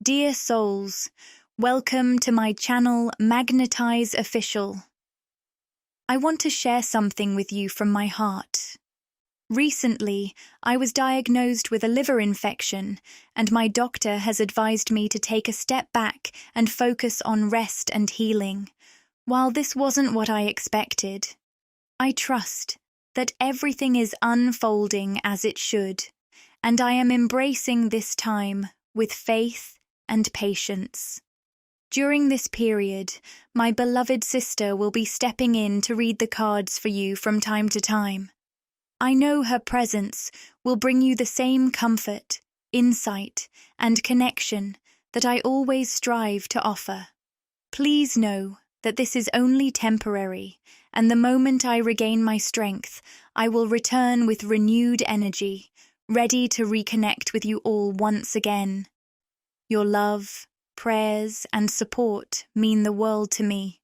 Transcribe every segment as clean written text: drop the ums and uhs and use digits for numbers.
Dear souls, welcome to my channel Magnetize Official. I want to share something with you from my heart. Recently, I was diagnosed with a liver infection, and my doctor has advised me to take a step back and focus on rest and healing. While this wasn't what I expected, I trust that everything is unfolding as it should, and I am embracing this time with faith and patience. During this period, my beloved sister will be stepping in to read the cards for you from time to time. I know her presence will bring you the same comfort, insight, and connection that I always strive to offer. Please know that this is only temporary, and the moment I regain my strength, I will return with renewed energy, ready to reconnect with you all once again. Your love, prayers, and support mean the world to me.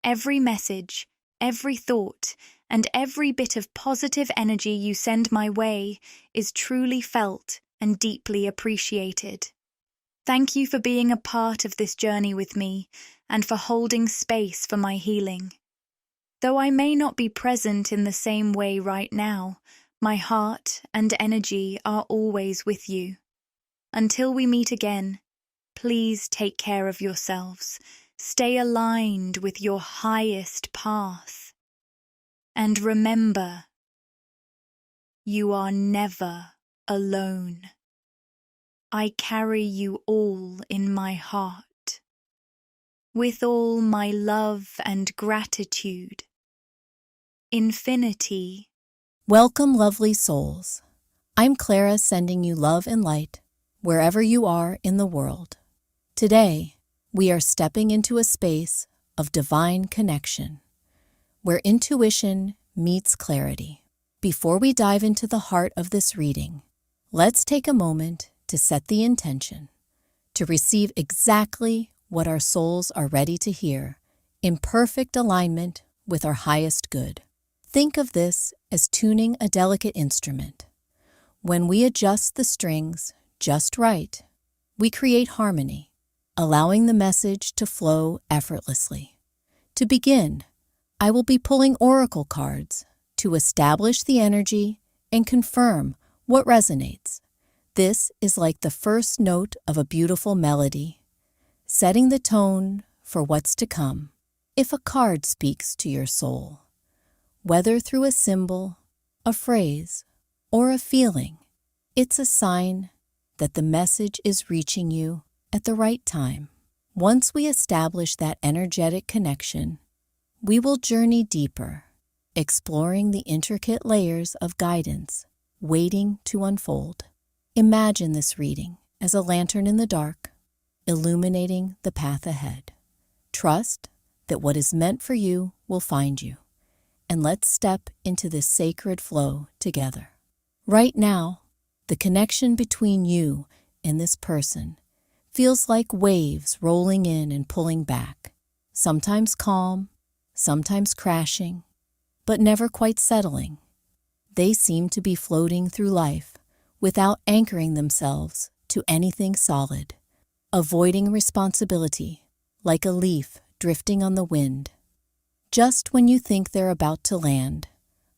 Every message, every thought, and every bit of positive energy you send my way is truly felt and deeply appreciated. Thank you for being a part of this journey with me and for holding space for my healing. Though I may not be present in the same way right now, my heart and energy are always with you. Until we meet again, please take care of yourselves, stay aligned with your highest path, and remember, you are never alone. I carry you all in my heart. With all my love and gratitude. Infinity. Welcome, lovely souls. I'm Clara, sending you love and light wherever you are in the world. Today, we are stepping into a space of divine connection, where intuition meets clarity. Before we dive into the heart of this reading, let's take a moment to set the intention to receive exactly what our souls are ready to hear, in perfect alignment with our highest good. Think of this as tuning a delicate instrument. When we adjust the strings just right, we create harmony, allowing the message to flow effortlessly. To begin, I will be pulling oracle cards to establish the energy and confirm what resonates. This is like the first note of a beautiful melody, setting the tone for what's to come. If a card speaks to your soul, whether through a symbol, a phrase, or a feeling, it's a sign that the message is reaching you at the right time. Once we establish that energetic connection, we will journey deeper, exploring the intricate layers of guidance waiting to unfold. Imagine this reading as a lantern in the dark, illuminating the path ahead. Trust that what is meant for you will find you, and let's step into this sacred flow together. Right now, the connection between you and this person feels like waves rolling in and pulling back, sometimes calm, sometimes crashing, but never quite settling. They seem to be floating through life without anchoring themselves to anything solid, avoiding responsibility like a leaf drifting on the wind. Just when you think they're about to land,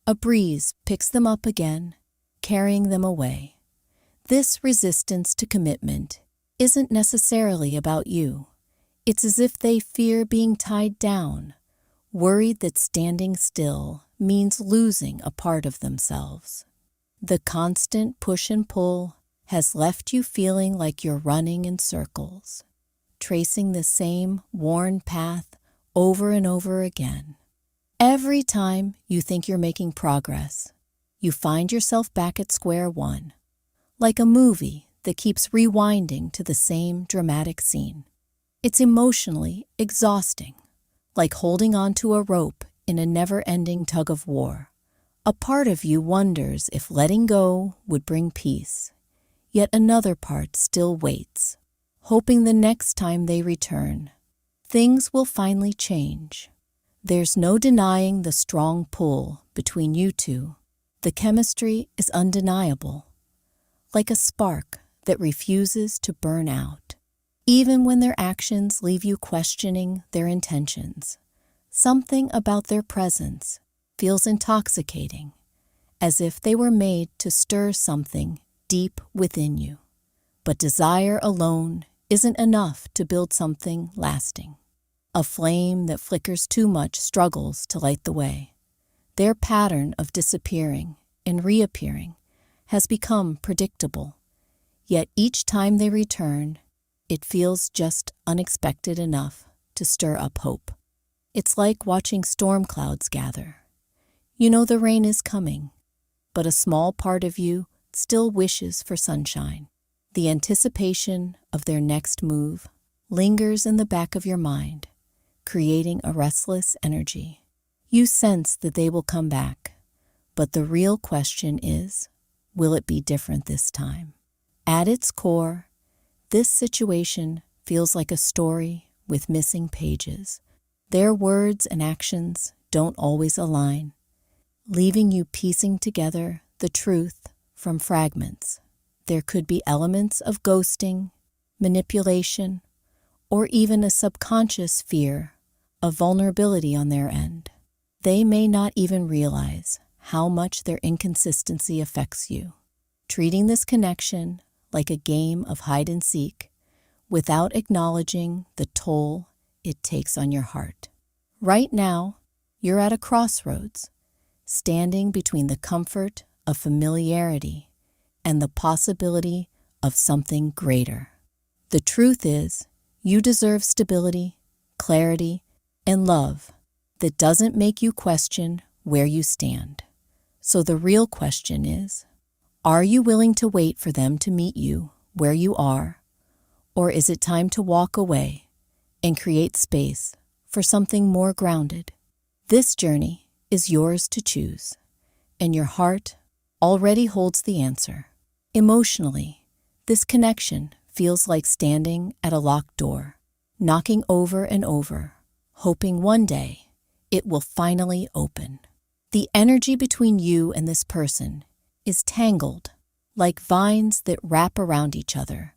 a breeze picks them up again, carrying them away. This resistance to commitment isn't necessarily about you. It's as if they fear being tied down, worried that standing still means losing a part of themselves. The constant push and pull has left you feeling like you're running in circles, tracing the same worn path over and over again. Every time you think you're making progress, you find yourself back at square one, like a movie that keeps rewinding to the same dramatic scene. It's emotionally exhausting, like holding onto a rope in a never-ending tug of war. A part of you wonders if letting go would bring peace, yet another part still waits, hoping the next time they return, things will finally change. There's no denying the strong pull between you two. The chemistry is undeniable, like a spark that refuses to burn out. even when their actions leave you questioning their intentions. Something about their presence feels intoxicating, as if they were made to stir something deep within you. But desire alone isn't enough to build something lasting. A flame that flickers too much struggles to light the way. Their pattern of disappearing and reappearing has become predictable, yet each time they return, it feels just unexpected enough to stir up hope. It's like watching storm clouds gather. You know the rain is coming, but a small part of you still wishes for sunshine. The anticipation of their next move lingers in the back of your mind, creating a restless energy. You sense that they will come back, but the real question is, will it be different this time? At its core, this situation feels like a story with missing pages. Their words and actions don't always align, leaving you piecing together the truth from fragments. There could be elements of ghosting, manipulation, or even a subconscious fear of vulnerability on their end. They may not even realize how much their inconsistency affects you. Treating this connection like a game of hide and seek without acknowledging the toll it takes on your heart. Right now, you're at a crossroads, standing between the comfort of familiarity and the possibility of something greater. The truth is, you deserve stability, clarity, and love that doesn't make you question where you stand. So the real question is, are you willing to wait for them to meet you where you are, or is it time to walk away and create space for something more grounded? This journey is yours to choose, and your heart already holds the answer. Emotionally, this connection feels like standing at a locked door, knocking over and over, hoping one day it will finally open. The energy between you and this person is tangled, like vines that wrap around each other,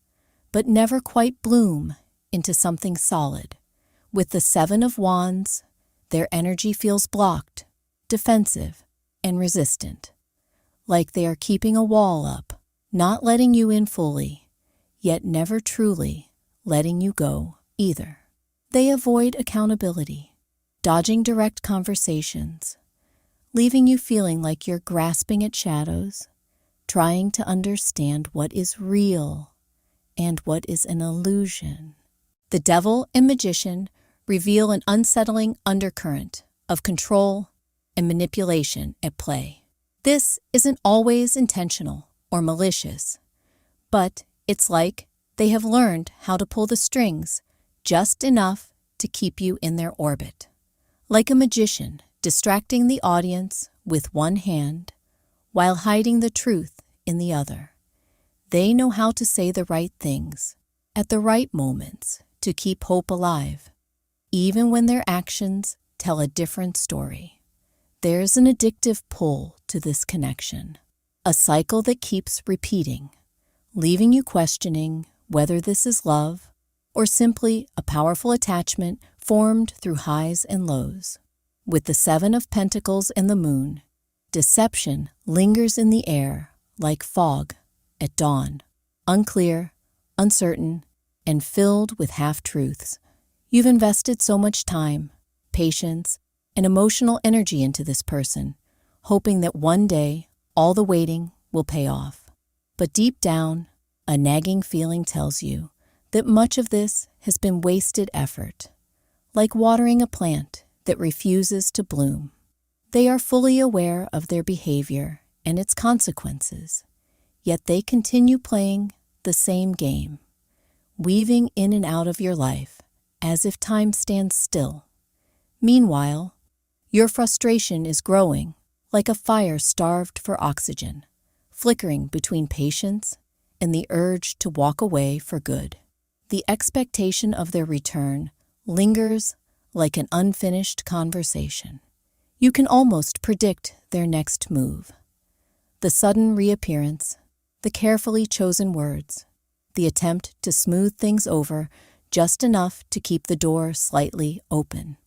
but never quite bloom into something solid. With the Seven of Wands, their energy feels blocked, defensive, and resistant, like they are keeping a wall up, not letting you in fully, yet never truly letting you go either. They avoid accountability, dodging direct conversations, leaving you feeling like you're grasping at shadows, trying to understand what is real and what is an illusion. The Devil and Magician reveal an unsettling undercurrent of control and manipulation at play. This isn't always intentional or malicious, but it's like they have learned how to pull the strings just enough to keep you in their orbit. Like a magician distracting the audience with one hand while hiding the truth in the other. They know how to say the right things at the right moments to keep hope alive, even when their actions tell a different story. There's an addictive pull to this connection, a cycle that keeps repeating, leaving you questioning whether this is love or simply a powerful attachment formed through highs and lows. With the Seven of Pentacles and the Moon, deception lingers in the air like fog at dawn, unclear, uncertain, and filled with half-truths. You've invested so much time, patience, and emotional energy into this person, hoping that one day all the waiting will pay off. But deep down, a nagging feeling tells you that much of this has been wasted effort, like watering a plant that refuses to bloom. They are fully aware of their behavior and its consequences, yet they continue playing the same game, weaving in and out of your life as if time stands still. Meanwhile, your frustration is growing like a fire starved for oxygen, flickering between patience and the urge to walk away for good. The expectation of their return lingers like an unfinished conversation. You can almost predict their next move. The sudden reappearance, the carefully chosen words, the attempt to smooth things over just enough to keep the door slightly open.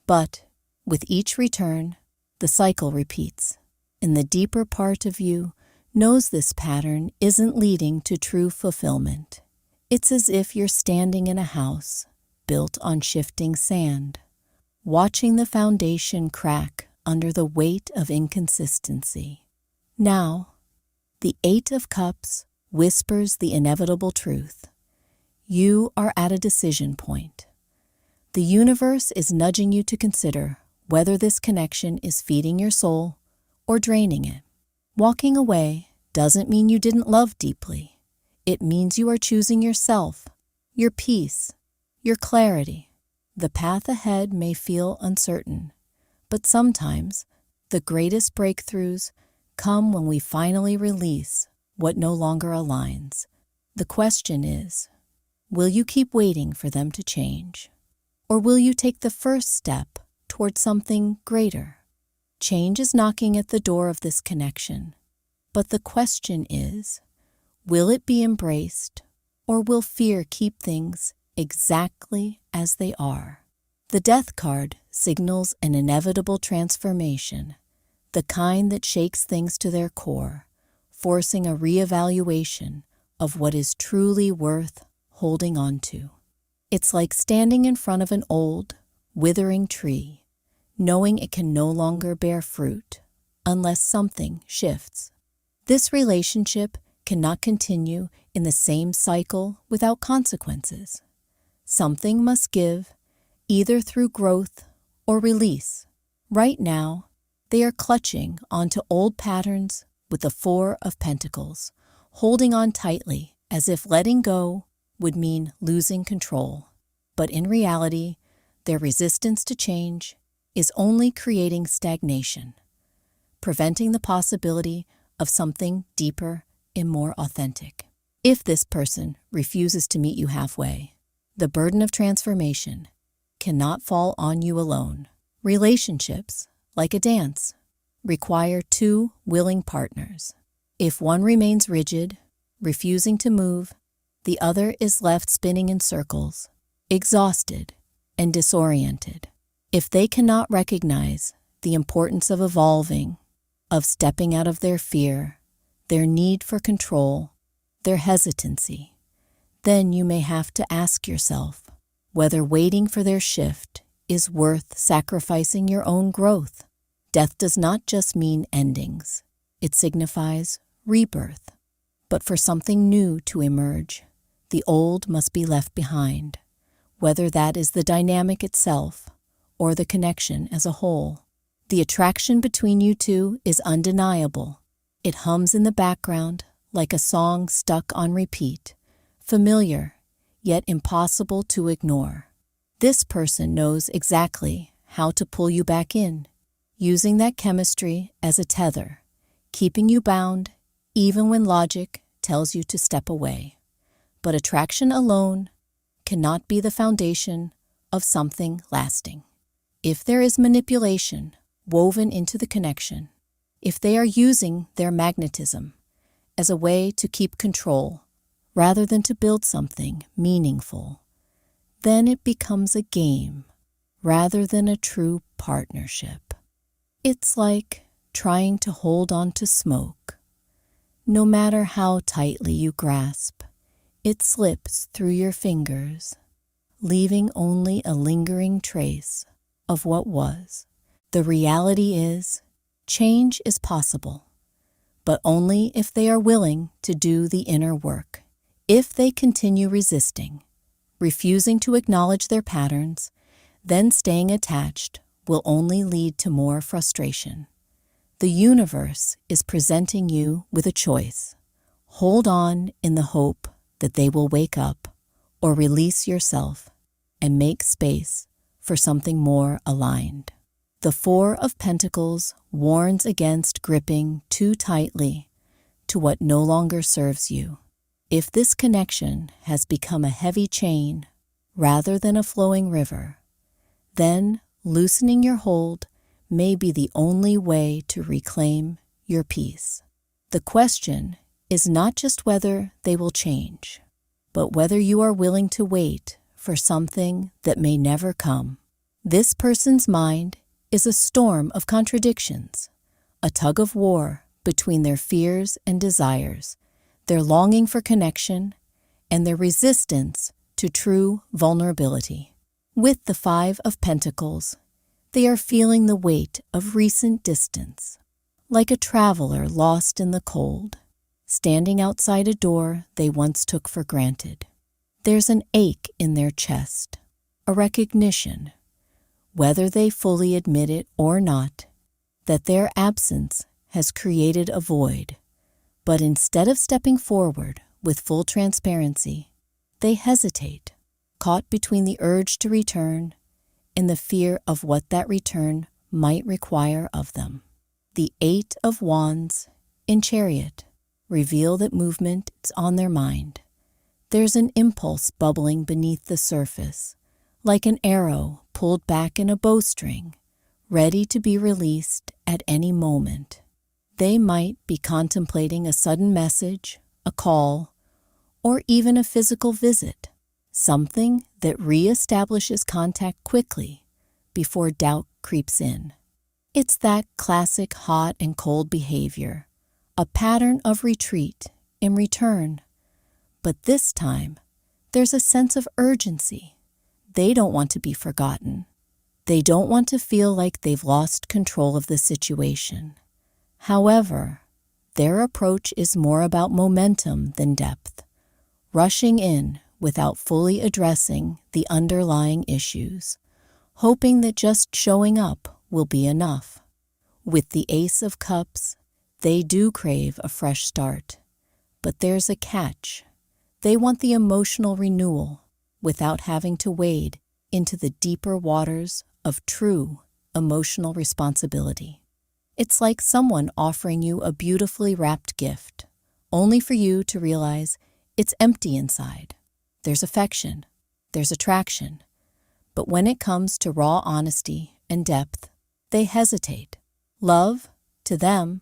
But with each return, the cycle repeats, and the deeper part of you knows this pattern isn't leading to true fulfillment. It's as if you're standing in a house built on shifting sand, watching the foundation crack under the weight of inconsistency. Now, the Eight of Cups whispers the inevitable truth. You are at a decision point. The universe is nudging you to consider whether this connection is feeding your soul or draining it. Walking away doesn't mean you didn't love deeply. It means you are choosing yourself, your peace, your clarity. The path ahead may feel uncertain, but sometimes the greatest breakthroughs come when we finally release what no longer aligns. The question is, will you keep waiting for them to change? Or will you take the first step toward something greater? Change is knocking at the door of this connection, but the question is, will it be embraced, or will fear keep things exactly as they are? The Death card signals an inevitable transformation, the kind that shakes things to their core, forcing a reevaluation of what is truly worth holding on to. It's like standing in front of an old, withering tree, knowing it can no longer bear fruit unless something shifts. This relationship cannot continue in the same cycle without consequences. Something must give, either through growth or release. Right now, they are clutching onto old patterns with the Four of Pentacles, holding on tightly as if letting go would mean losing control. But in reality, their resistance to change is only creating stagnation, preventing the possibility of something deeper and more authentic. If this person refuses to meet you halfway, the burden of transformation cannot fall on you alone. Relationships, like a dance, require two willing partners. If one remains rigid, refusing to move, the other is left spinning in circles, exhausted and disoriented. If they cannot recognize the importance of evolving, of stepping out of their fear, their need for control, their hesitancy, then you may have to ask yourself whether waiting for their shift is worth sacrificing your own growth. Death does not just mean endings. It signifies rebirth. But for something new to emerge, the old must be left behind, whether that is the dynamic itself or the connection as a whole. The attraction between you two is undeniable. It hums in the background like a song stuck on repeat, familiar, yet impossible to ignore. This person knows exactly how to pull you back in, using that chemistry as a tether, keeping you bound even when logic tells you to step away. But attraction alone cannot be the foundation of something lasting. If there is manipulation woven into the connection, if they are using their magnetism as a way to keep control rather than to build something meaningful, then it becomes a game rather than a true partnership. It's like trying to hold on to smoke. No matter how tightly you grasp, it slips through your fingers, leaving only a lingering trace of what was. The reality is, change is possible, but only if they are willing to do the inner work. If they continue resisting, refusing to acknowledge their patterns, then staying attached will only lead to more frustration. The universe is presenting you with a choice. Hold on in the hope that they will wake up, or release yourself and make space for something more aligned. The Four of Pentacles warns against gripping too tightly to what no longer serves you. If this connection has become a heavy chain rather than a flowing river, then loosening your hold may be the only way to reclaim your peace. The question is not just whether they will change, but whether you are willing to wait for something that may never come. This person's mind is a storm of contradictions, a tug of war between their fears and desires, their longing for connection, and their resistance to true vulnerability. With the Five of Pentacles, they are feeling the weight of recent distance, like a traveler lost in the cold, standing outside a door they once took for granted. There's an ache in their chest, a recognition, whether they fully admit it or not, that their absence has created a void. But instead of stepping forward with full transparency, they hesitate, caught between the urge to return and the fear of what that return might require of them. The Eight of Wands in Chariot reveal that movement is on their mind. There's an impulse bubbling beneath the surface, like an arrow pulled back in a bowstring, ready to be released at any moment. They might be contemplating a sudden message, a call, or even a physical visit, something that reestablishes contact quickly before doubt creeps in. It's that classic hot and cold behavior, a pattern of retreat and return. But this time, there's a sense of urgency. They don't want to be forgotten. They don't want to feel like they've lost control of the situation. However, their approach is more about momentum than depth, rushing in without fully addressing the underlying issues, hoping that just showing up will be enough. With the Ace of Cups, they do crave a fresh start, but there's a catch. They want the emotional renewal without having to wade into the deeper waters of true emotional responsibility. It's like someone offering you a beautifully wrapped gift, only for you to realize it's empty inside. There's affection, there's attraction, but when it comes to raw honesty and depth, they hesitate. Love, to them,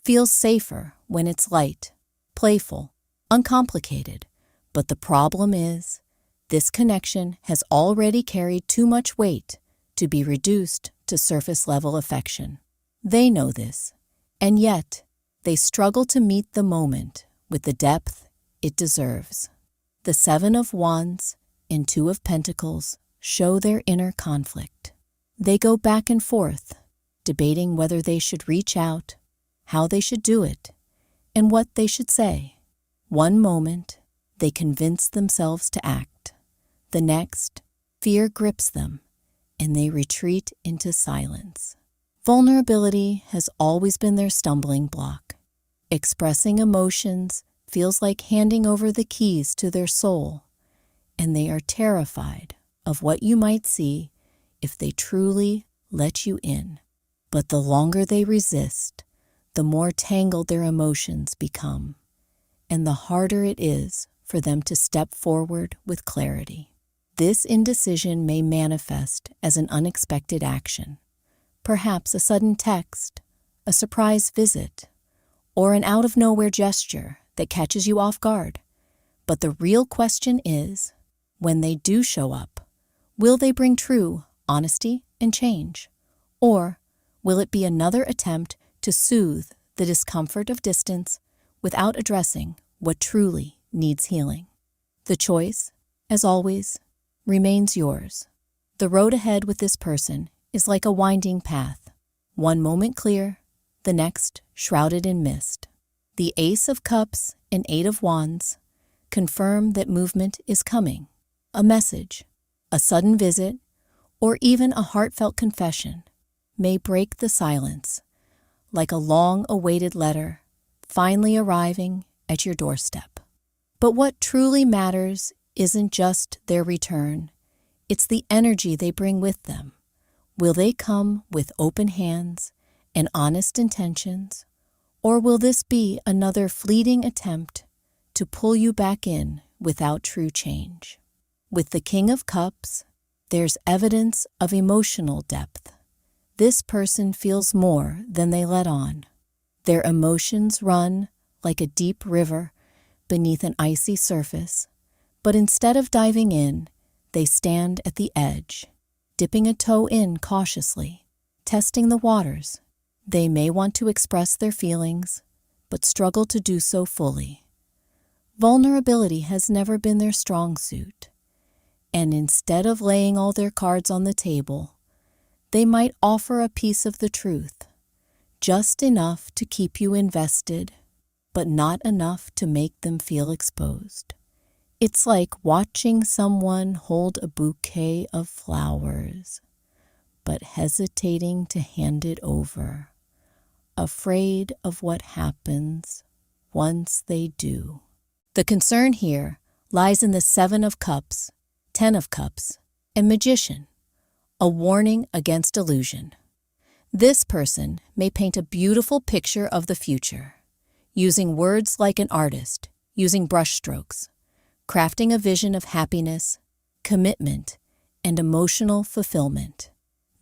feels safer when it's light, playful, uncomplicated. But the problem is, this connection has already carried too much weight to be reduced to surface-level affection. They know this, and yet they struggle to meet the moment with the depth it deserves. The Seven of Wands and Two of Pentacles show their inner conflict. They go back and forth, debating whether they should reach out, how they should do it, and what they should say. One moment, they convince themselves to act. The next, fear grips them, and they retreat into silence. Vulnerability has always been their stumbling block. Expressing emotions feels like handing over the keys to their soul, and they are terrified of what you might see if they truly let you in. But the longer they resist, the more tangled their emotions become, and the harder it is for them to step forward with clarity. This indecision may manifest as an unexpected action, perhaps a sudden text, a surprise visit, or an out-of-nowhere gesture that catches you off guard. But the real question is, when they do show up, will they bring true honesty and change? Or will it be another attempt to soothe the discomfort of distance without addressing what truly needs healing? The choice, as always, remains yours. The road ahead with this person is like a winding path, one moment clear, the next shrouded in mist. The Ace of Cups and Eight of Wands confirm that movement is coming. A message, a sudden visit, or even a heartfelt confession may break the silence, like a long-awaited letter finally arriving at your doorstep. But what truly matters isn't just their return, it's the energy they bring with them. Will they come with open hands and honest intentions, or will this be another fleeting attempt to pull you back in without true change? With the King of Cups, there's evidence of emotional depth. This person feels more than they let on. Their emotions run like a deep river beneath an icy surface, But instead of diving in, they stand at the edge, dipping a toe in cautiously, testing the waters. They may want to express their feelings, but struggle to do so fully. Vulnerability has never been their strong suit, and instead of laying all their cards on the table, they might offer a piece of the truth, just enough to keep you invested, but not enough to make them feel exposed. It's like watching someone hold a bouquet of flowers, but hesitating to hand it over, afraid of what happens once they do. The concern here lies in the 7 of Cups, 10 of Cups, and Magician, a warning against illusion. This person may paint a beautiful picture of the future, using words like an artist, using brushstrokes, crafting a vision of happiness, commitment, and emotional fulfillment.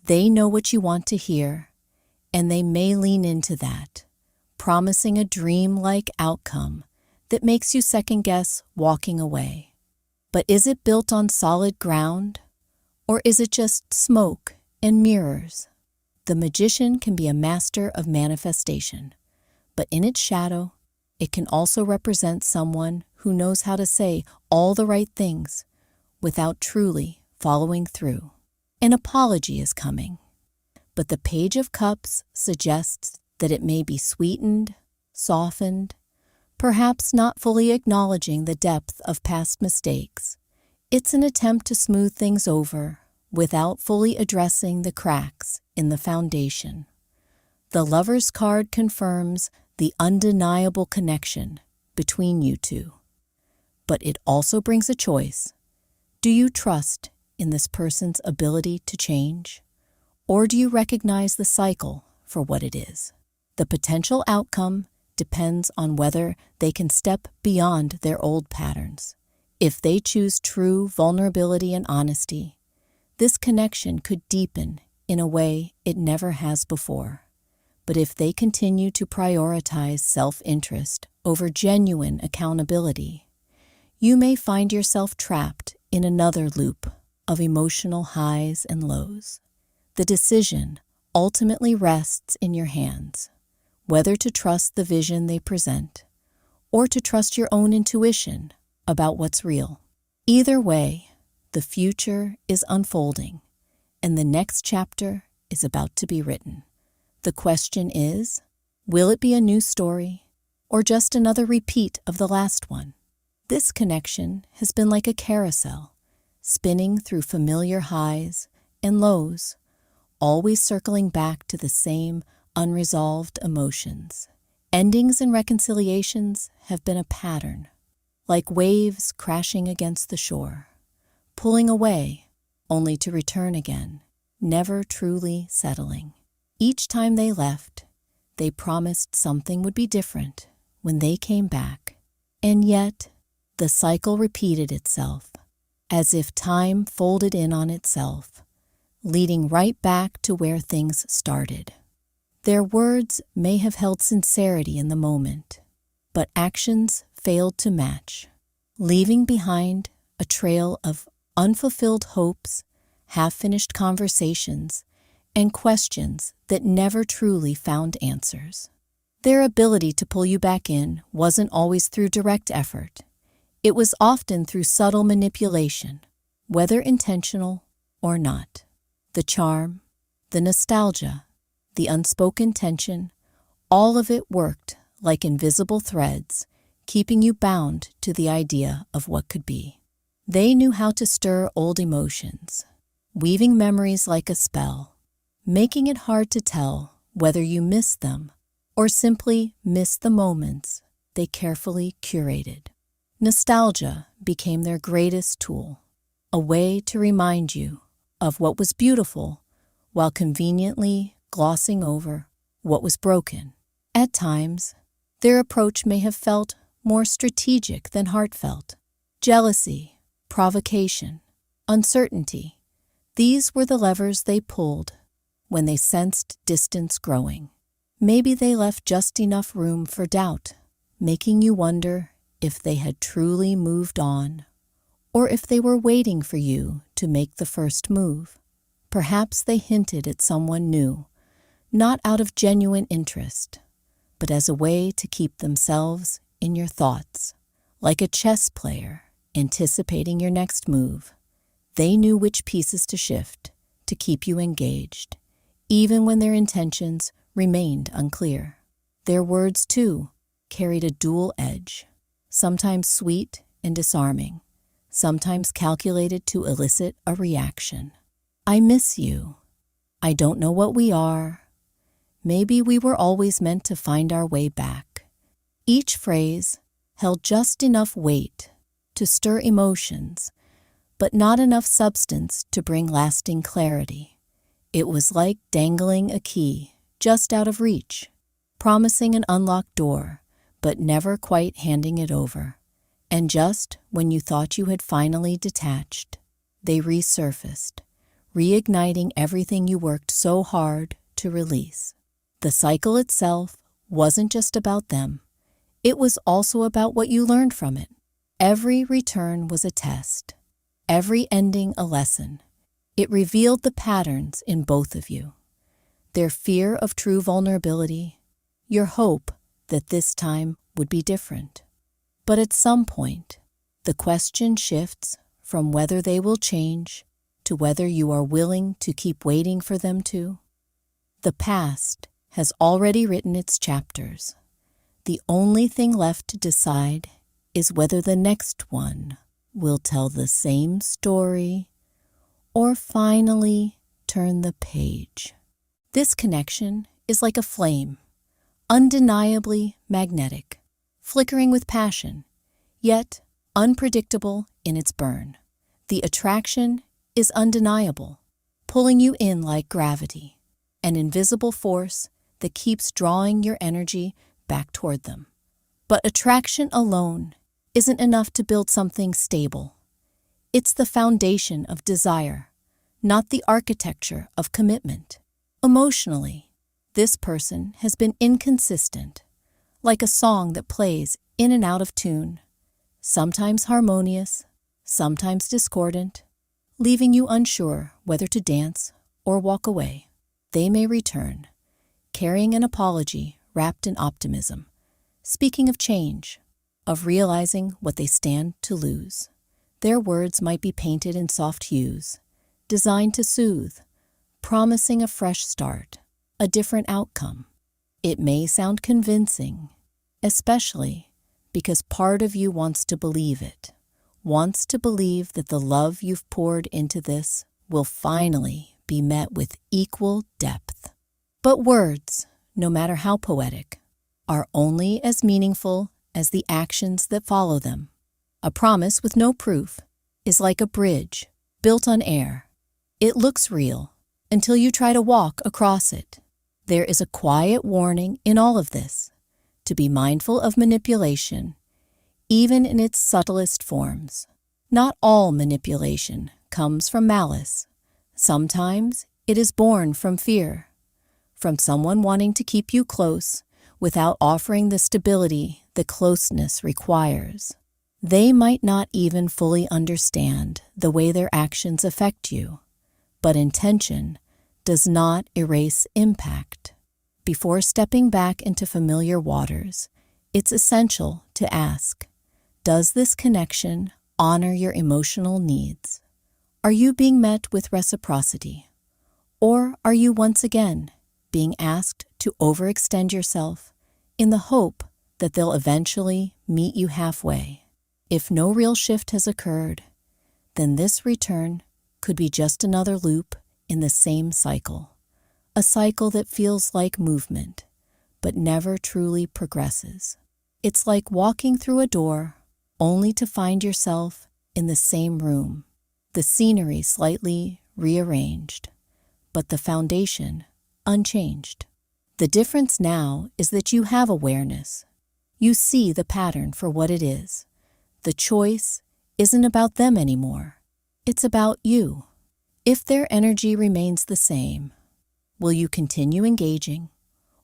They know what you want to hear, and they may lean into that, promising a dream-like outcome that makes you second-guess walking away. But is it built on solid ground, or is it just smoke and mirrors? The Magician can be a master of manifestation, but in its shadow, it can also represent someone who knows how to say all the right things without truly following through. An apology is coming, but the Page of Cups suggests that it may be sweetened, softened, perhaps not fully acknowledging the depth of past mistakes. It's an attempt to smooth things over without fully addressing the cracks in the foundation. The Lover's card confirms the undeniable connection between you two. But it also brings a choice. Do you trust in this person's ability to change? Or do you recognize the cycle for what it is? The potential outcome depends on whether they can step beyond their old patterns. If they choose true vulnerability and honesty, this connection could deepen in a way it never has before. But if they continue to prioritize self-interest over genuine accountability, you may find yourself trapped in another loop of emotional highs and lows. The decision ultimately rests in your hands, whether to trust the vision they present or to trust your own intuition about what's real. Either way, the future is unfolding, and the next chapter is about to be written. The question is, will it be a new story or just another repeat of the last one? This connection has been like a carousel, spinning through familiar highs and lows, always circling back to the same unresolved emotions. Endings and reconciliations have been a pattern, like waves crashing against the shore, pulling away only to return again, never truly settling. Each time they left, they promised something would be different when they came back, and yet the cycle repeated itself, as if time folded in on itself, leading right back to where things started. Their words may have held sincerity in the moment, but actions failed to match, leaving behind a trail of unfulfilled hopes, half-finished conversations, and questions that never truly found answers. Their ability to pull you back in wasn't always through direct effort. It was often through subtle manipulation, whether intentional or not. The charm, the nostalgia, the unspoken tension, all of it worked like invisible threads, keeping you bound to the idea of what could be. They knew how to stir old emotions, weaving memories like a spell, making it hard to tell whether you missed them or simply missed the moments they carefully curated. Nostalgia became their greatest tool, a way to remind you of what was beautiful while conveniently glossing over what was broken. At times, their approach may have felt more strategic than heartfelt. Jealousy, provocation, uncertainty, these were the levers they pulled when they sensed distance growing. Maybe they left just enough room for doubt, making you wonder if they had truly moved on or if they were waiting for you to make the first move. Perhaps they hinted at someone new, not out of genuine interest, but as a way to keep themselves in your thoughts. Like a chess player anticipating your next move, they knew which pieces to shift to keep you engaged, even when their intentions remained unclear. Their words, too, carried a dual edge, sometimes sweet and disarming, sometimes calculated to elicit a reaction. I miss you. I don't know what we are. Maybe we were always meant to find our way back. Each phrase held just enough weight to stir emotions, but not enough substance to bring lasting clarity. It was like dangling a key just out of reach, promising an unlocked door, but never quite handing it over. And just when you thought you had finally detached, they resurfaced, reigniting everything you worked so hard to release. The cycle itself wasn't just about them. It was also about what you learned from it. Every return was a test, every ending a lesson. It revealed the patterns in both of you, their fear of true vulnerability, your hope that this time would be different. But at some point, the question shifts from whether they will change to whether you are willing to keep waiting for them to. The past has already written its chapters. The only thing left to decide is whether the next one will tell the same story or finally turn the page. This connection is like a flame, undeniably magnetic, flickering with passion, yet unpredictable in its burn. The attraction is undeniable, pulling you in like gravity, an invisible force that keeps drawing your energy back toward them. But attraction alone isn't enough to build something stable. It's the foundation of desire, not the architecture of commitment. Emotionally, this person has been inconsistent, like a song that plays in and out of tune, sometimes harmonious, sometimes discordant, leaving you unsure whether to dance or walk away. They may return, carrying an apology wrapped in optimism, speaking of change, of realizing what they stand to lose. Their words might be painted in soft hues, designed to soothe, promising a fresh start, a different outcome. It may sound convincing, especially because part of you wants to believe it, wants to believe that the love you've poured into this will finally be met with equal depth. But words, no matter how poetic, are only as meaningful as the actions that follow them. A promise with no proof is like a bridge built on air. It looks real until you try to walk across it. There is a quiet warning in all of this, to be mindful of manipulation, even in its subtlest forms. Not all manipulation comes from malice. Sometimes it is born from fear, from someone wanting to keep you close without offering the stability that closeness requires. They might not even fully understand the way their actions affect you, but intention does not erase impact. Before stepping back into familiar waters, it's essential to ask, does this connection honor your emotional needs? Are you being met with reciprocity? Or are you once again being asked to overextend yourself in the hope that they'll eventually meet you halfway? If no real shift has occurred, then this return could be just another loop in the same cycle, a cycle that feels like movement, but never truly progresses. It's like walking through a door only to find yourself in the same room, the scenery slightly rearranged, but the foundation unchanged. The difference now is that you have awareness. You see the pattern for what it is. The choice isn't about them anymore. It's about you. If their energy remains the same, will you continue engaging,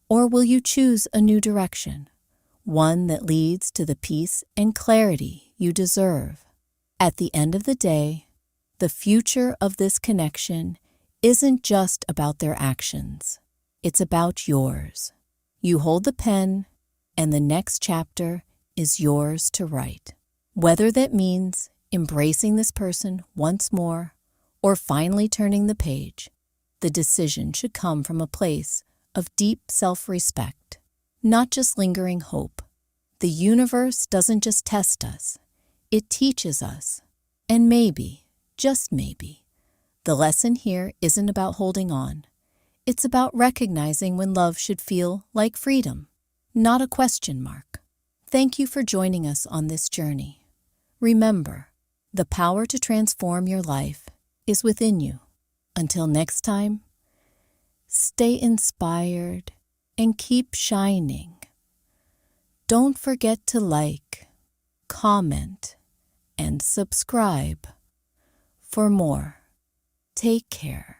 or will you choose a new direction, one that leads to the peace and clarity you deserve? At the end of the day, the future of this connection isn't just about their actions. It's about yours. You hold the pen, and the next chapter is yours to write. Whether that means embracing this person once more or finally turning the page, the decision should come from a place of deep self-respect, not just lingering hope. The universe doesn't just test us, it teaches us. And maybe, just maybe, the lesson here isn't about holding on. It's about recognizing when love should feel like freedom, not a question mark. Thank you for joining us on this journey. Remember, the power to transform your life is within you. Until next time, stay inspired and keep shining. Don't forget to like, comment, and subscribe for more. Take care.